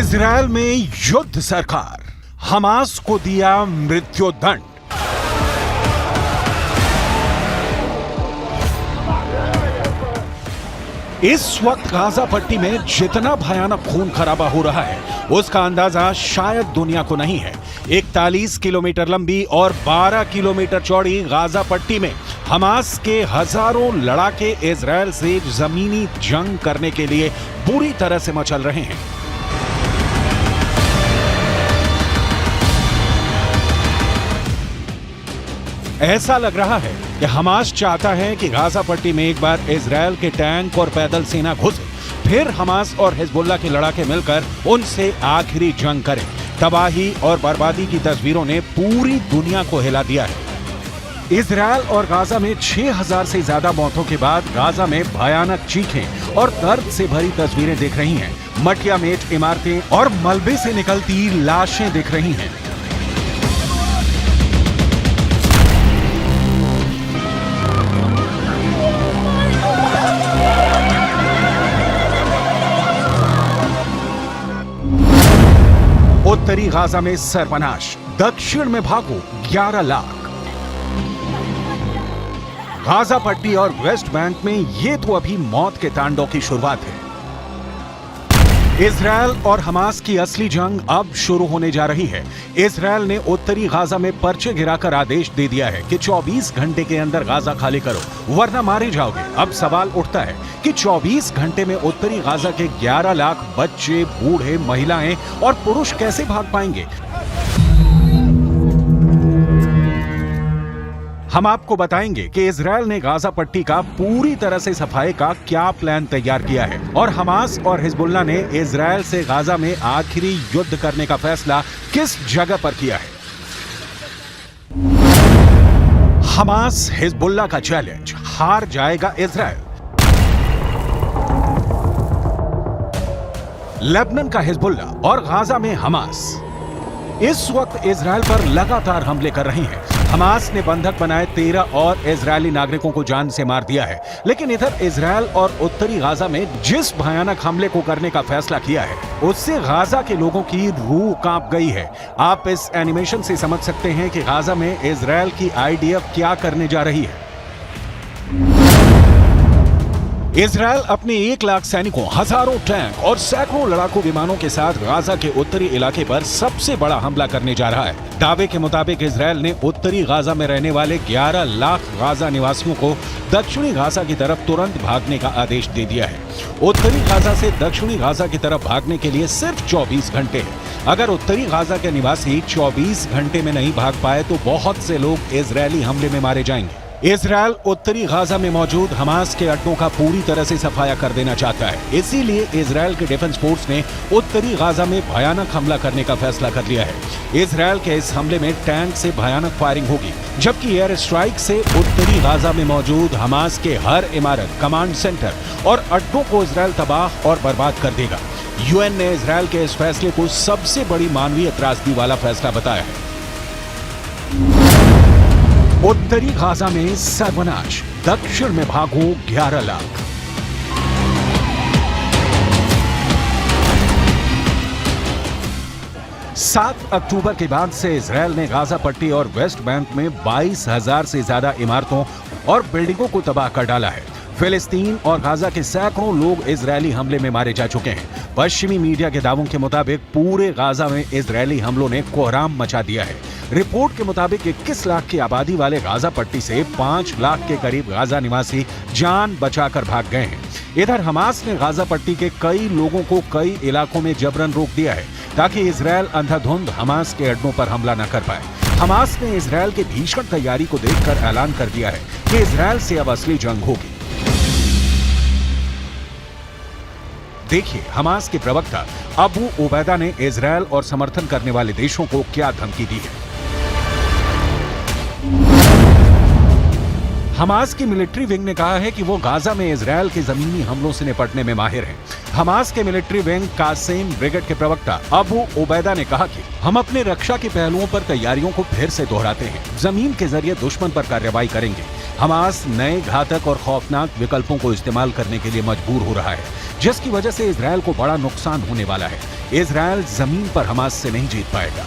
Israel में युद्ध सरकार, हमास को दिया मृत्युदंड। इस वक्त गाजा पट्टी में जितना भयानक खून खराबा हो रहा है उसका अंदाजा शायद दुनिया को नहीं है। 41 किलोमीटर लंबी और 12 किलोमीटर चौड़ी गाजा पट्टी में हमास के हजारों लड़ाके इजरायल से जमीनी जंग करने के लिए बुरी तरह से मचल रहे हैं। ऐसा लग रहा है कि हमास चाहता है कि गाजा पट्टी में एक बार इजरायल के टैंक और पैदल सेना घुसे, फिर हमास और हिजबुल्लाह के लड़ाके मिलकर उनसे आखिरी जंग करें। तबाही और बर्बादी की तस्वीरों ने पूरी दुनिया को हिला दिया है। इजरायल और गाजा में 6000 से ज्यादा मौतों के बाद गाजा में भयानक चीखें और दर्द से भरी तस्वीरें दिख रही हैं। मटिया मेट इमारतें और मलबे से निकलती लाशें दिख रही हैं। उत्तरी गाजा में सर्वनाश, दक्षिण में भागो 11 लाख। गाजा पट्टी और वेस्ट बैंक में ये तो अभी मौत के तांडव की शुरुआत है। इजरायल और हमास की असली जंग अब शुरू होने जा रही है। इजरायल ने उत्तरी गाजा में पर्चे गिराकर आदेश दे दिया है कि 24 घंटे के अंदर गाजा खाली करो वरना मारे जाओगे। अब सवाल उठता है कि 24 घंटे में उत्तरी गाजा के 11 लाख बच्चे, बूढ़े, महिलाएं और पुरुष कैसे भाग पाएंगे? हम आपको बताएंगे कि इजरायल ने गाजा पट्टी का पूरी तरह से सफाई का क्या प्लान तैयार किया है और हमास और हिजबुल्लाह ने इजरायल से गाजा में आखिरी युद्ध करने का फैसला किस जगह पर किया है। हमास हिजबुल्लाह का चैलेंज, हार जाएगा इजरायल। लेबनान का हिजबुल्लाह और गाजा में हमास इस वक्त इजरायल पर लगातार हमले कर रही हैं। हमास ने बंधक बनाए 13 और इजरायली नागरिकों को जान से मार दिया है, लेकिन इधर इजरायल और उत्तरी गाजा में जिस भयानक हमले को करने का फैसला किया है उससे गाजा के लोगों की रूह कांप गई है। आप इस एनिमेशन से समझ सकते हैं कि गाजा में इजरायल की आईडीएफ क्या करने जा रही है। इजरायल अपने 1 लाख सैनिकों, हजारों टैंक और सैकड़ों लड़ाकू विमानों के साथ गाजा के उत्तरी इलाके पर सबसे बड़ा हमला करने जा रहा है। दावे के मुताबिक इजरायल ने उत्तरी गाजा में रहने वाले 11 लाख गाजा निवासियों को दक्षिणी गाजा की तरफ तुरंत भागने का आदेश दे दिया है। उत्तरी गाजा से दक्षिणी गाजा की तरफ भागने के लिए सिर्फ 24 घंटे हैं। अगर उत्तरी गाजा के निवासी 24 घंटे में नहीं भाग पाए तो बहुत से लोग इजरायली हमले में मारे जाएंगे। इजरायल उत्तरी गाजा में मौजूद हमास के अड्डों का पूरी तरह से सफाया कर देना चाहता है। इसीलिए इजरायल के डिफेंस फोर्स ने उत्तरी गाजा में भयानक हमला करने का फैसला कर लिया है। इजरायल के इस हमले में टैंक से भयानक फायरिंग होगी, जबकि एयर स्ट्राइक से उत्तरी गाजा में मौजूद हमास के हर इमारत, कमांड सेंटर और अड्डों को इजरायल तबाह और बर्बाद कर देगा। यूएन ने इजरायल के इस फैसले को सबसे बड़ी मानवीय त्रासदी वाला फैसला बताया है। उत्तरी गाजा में सर्वनाश, दक्षिण में भागो 11 लाख। सात अक्टूबर के बाद से इजरायल ने गाजा पट्टी और वेस्ट बैंक में 22,000 से ज्यादा इमारतों और बिल्डिंगों को तबाह कर डाला है। फिलिस्तीन और गाजा के सैकड़ों लोग इजरायली हमले में मारे जा चुके हैं। पश्चिमी मीडिया के दावों के मुताबिक पूरे गाजा में इजरायली हमलों ने कोहराम मचा दिया है। रिपोर्ट के मुताबिक 21 लाख की आबादी वाले गाजा पट्टी से 5 लाख के करीब गाजा निवासी जान बचाकर भाग गए हैं। इधर हमास ने गाजा पट्टी के कई लोगों को कई इलाकों में जबरन रोक दिया है ताकि इजरायल अंधाधुंध हमास के अड्डों पर हमला न कर पाए। हमास ने इजरायल की भीषण तैयारी को देखकर ऐलान कर दिया है कि इजरायल से अब असली जंग होगी। देखिए हमास के प्रवक्ता अबू उबैदा ने इजरायल और समर्थन करने वाले देशों को क्या धमकी दी है। हमास की मिलिट्री विंग ने कहा है कि वो गाजा में इजरायल के जमीनी हमलों से निपटने में माहिर हैं। हमास के मिलिट्री विंग कासिम ब्रिगेड के प्रवक्ता अबू उबैदा ने कहा कि हम अपने रक्षा के पहलुओं पर तैयारियों को फिर से दोहराते हैं, जमीन के जरिए दुश्मन पर कार्रवाई करेंगे। हमास नए घातक और खौफनाक विकल्पों को इस्तेमाल करने के लिए मजबूर हो रहा है, जिसकी वजह से इजरायल को बड़ा नुकसान होने वाला है। इजरायल जमीन पर हमास से नहीं जीत पाएगा।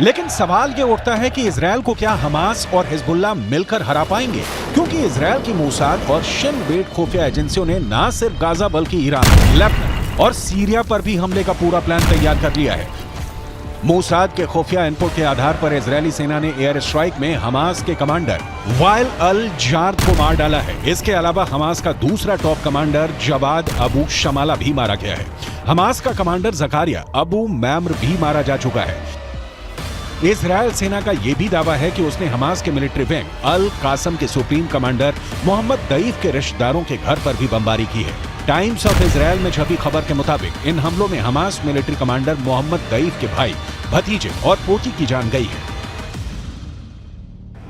लेकिन सवाल ये उठता है कि इजरायल को क्या हमास और हिजबुल्लाह मिलकर हरा पाएंगे, क्योंकि इजरायल की मोसाद और शिन बेट खुफिया एजेंसियों ने न सिर्फ गाजा बल्कि ईरान, लेबनान और सीरिया पर भी हमले का पूरा प्लान तैयार कर लिया है। मोसाद के खुफिया इनपुट के आधार पर इजरायली सेना ने एयर स्ट्राइक में हमास के कमांडर वाइल अल जार्द को मार डाला है। इसके अलावा हमास का दूसरा टॉप कमांडर जवाद अबू शमाला भी मारा गया है। हमास का कमांडर जकारिया अबू मैम्र भी मारा जा चुका है। इजरायल सेना का यह भी दावा है कि उसने हमास के मिलिट्री विंग अल कासम के सुप्रीम कमांडर मोहम्मद दईफ के रिश्तेदारों के घर पर भी बमबारी की है। टाइम्स ऑफ इजरायल में छपी खबर के मुताबिक इन हमलों में हमास मिलिट्री कमांडर मोहम्मद दईफ के भाई, भतीजे और पोती की जान गई है।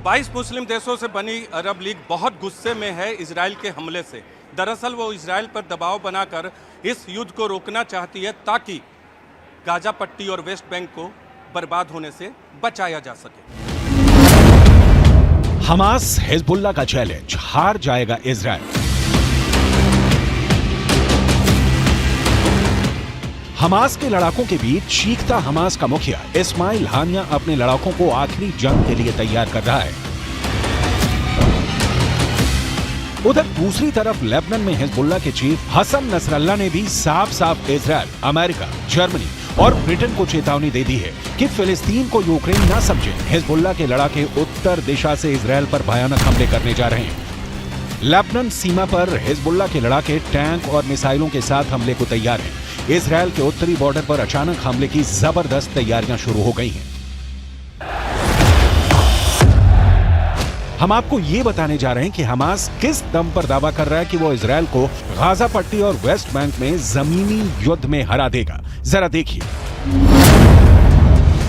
22 मुस्लिम देशों से बनी अरब लीग बहुत गुस्से में है इजरायल के हमले से। दरअसल वो इजरायल पर दबाव बनाकर इस युद्ध को रोकना चाहती है ताकि गाजा पट्टी और वेस्ट बैंक को बर्बाद होने से बचाया जा सके। हमास हिजबुल्लाह का चैलेंज, हार जाएगा इजरायल। हमास के लड़ाकों के बीच चीखता हमास का मुखिया इस्माइल हानिया अपने लड़ाकों को आखिरी जंग के लिए तैयार कर रहा है। उधर दूसरी तरफ लेबनान में हिजबुल्लाह के चीफ हसन नसरल्लाह ने भी साफ साफ इजरायल, अमेरिका, जर्मनी और ब्रिटेन को चेतावनी दे दी है कि फिलिस्तीन को यूक्रेन ना समझे। हिजबुल्लाह के लड़ाके उत्तर दिशा से इजरायल पर भयानक हमले करने जा रहे हैं। लेबनान सीमा पर हिजबुल्लाह के लड़ाके टैंक और मिसाइलों के साथ हमले को तैयार हैं। इजरायल के उत्तरी बॉर्डर पर अचानक हमले की जबरदस्त तैयारियां शुरू हो गई हैं। हम आपको ये बताने जा रहे हैं कि हमास किस दम पर दावा कर रहा है कि वो इजरायल को गाजा पट्टी और वेस्ट बैंक में जमीनी युद्ध में हरा देगा। जरा देखिए।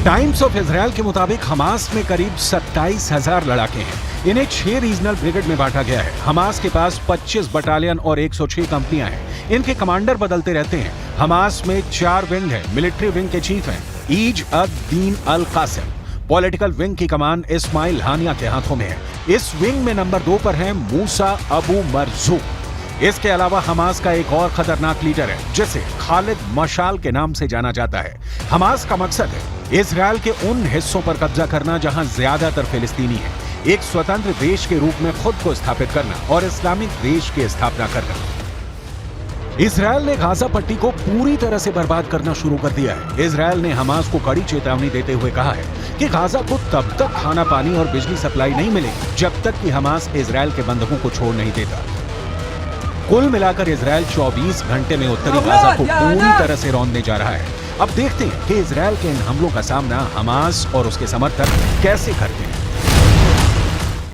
टाइम्स ऑफ इजरायल के मुताबिक हमास में करीब 27,000 लड़ाके हैं। इन्हें 6 रीजनल ब्रिगेड में बांटा गया है। हमास के पास 25 बटालियन और 106 कंपनियां हैं। इनके कमांडर बदलते रहते हैं। हमास में 4 विंग है। मिलिट्री विंग के चीफ हैं ईज अद दीन अल कासिम। पॉलिटिकल विंग की कमान इस्माइल हानिया के हाथों में है। इस विंग में नंबर 2 पर है मूसा अबू मरजूक। इसके अलावा हमास का एक और खतरनाक लीडर है जिसे खालिद मशाल के नाम से जाना जाता है। हमास का मकसद है इजरायल के उन हिस्सों पर कब्जा करना जहां ज्यादातर फिलिस्तीनी है, एक स्वतंत्र देश के रूप में खुद को स्थापित करना और इस्लामिक देश की स्थापना करना। इजरायल ने गाजा पट्टी को पूरी तरह से बर्बाद करना शुरू कर दिया है। इजरायल ने हमास को कड़ी चेतावनी देते हुए कहा है कि गाजा को तब तक खाना पानी और बिजली सप्लाई नहीं मिलेगी जब तक कि हमास इजरायल के बंधकों को छोड़ नहीं देता। कुल मिलाकर इजरायल 24 घंटे में उत्तरी गाजा को पूरी तरह से रौंदने जा रहा है। अब देखते हैं कि इजरायल के इन हमलों का सामना हमास और उसके समर्थक कैसे करते हैं।